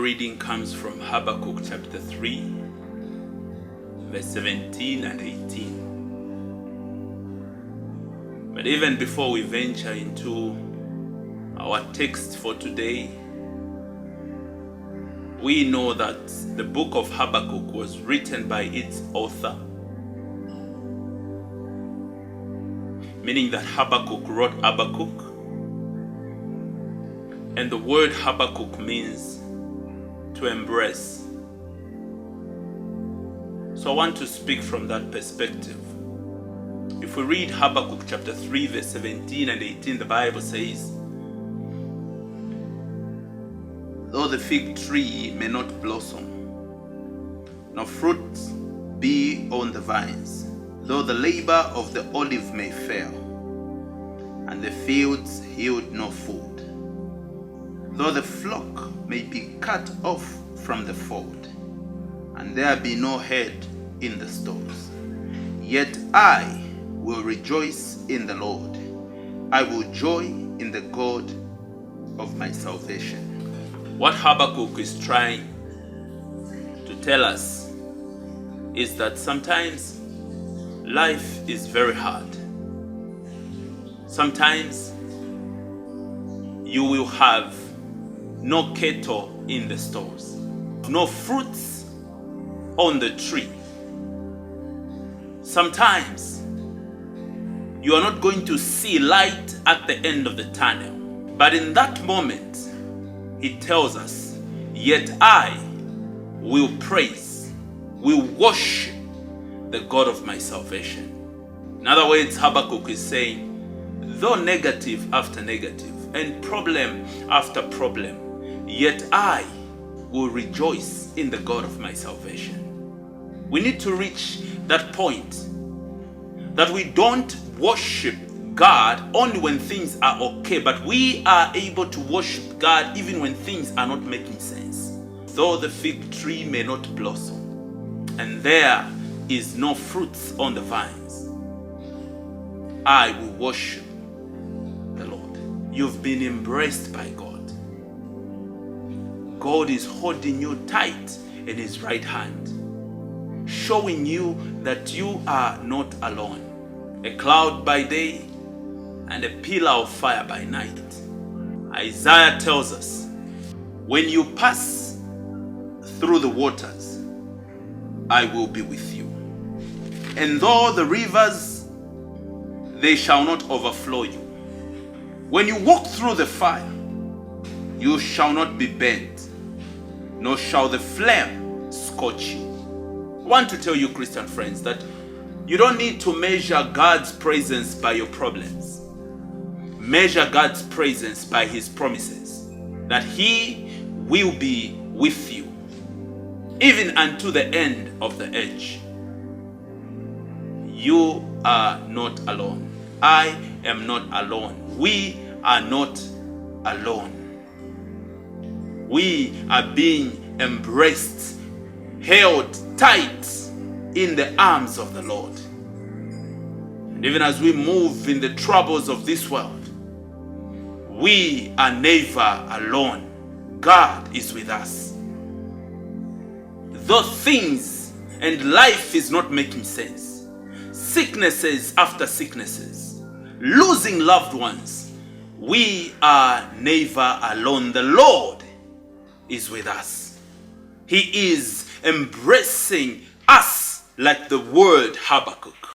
reading comes from Habakkuk chapter 3, verse 17 and 18. But even before we venture into our text for today, we know that the book of Habakkuk was written by its author, meaning that Habakkuk wrote Habakkuk. And the word Habakkuk means to embrace. So I want to speak from that perspective. If we read Habakkuk chapter 3, verse 17 and 18, the Bible says, "Though the fig tree may not blossom, nor fruit be on the vines, though the labor of the olive may fail, and the fields yield no food, though the flock may be cut off from the fold, and there be no head in the stalls, yet I will rejoice in the Lord. I will joy in the God of my salvation." What Habakkuk is trying to tell us is that sometimes life is very hard. Sometimes you will have no cattle in the stores, no fruits on the tree. Sometimes you are not going to see light at the end of the tunnel. But in that moment, he tells us, "Yet I will praise, will worship the God of my salvation." In other words, Habakkuk is saying, though negative after negative and problem after problem, yet I will rejoice in the God of my salvation. We need to reach that point that we don't worship God only when things are okay, but we are able to worship God even when things are not making sense. Though the fig tree may not blossom, and there is no fruits on the vines, I will worship the Lord. You've been embraced by God. God is holding you tight in his right hand, showing you that you are not alone. A cloud by day and a pillar of fire by night. Isaiah tells us, "When you pass through the waters, I will be with you. And though the rivers, they shall not overflow you. When you walk through the fire, you shall not be burnt, nor shall the flame scorch you." I want to tell you, Christian friends, that you don't need to measure God's presence by your problems. Measure God's presence by his promises, that he will be with you, even unto the end of the age. You are not alone. I am not alone. We are not alone. We are being embraced, held tight in the arms of the Lord. And even as we move in the troubles of this world, we are never alone. God is with us. Though things and life is not making sense, sicknesses after sicknesses, losing loved ones, we are never alone. The Lord is with us. He is embracing us like the word Habakkuk.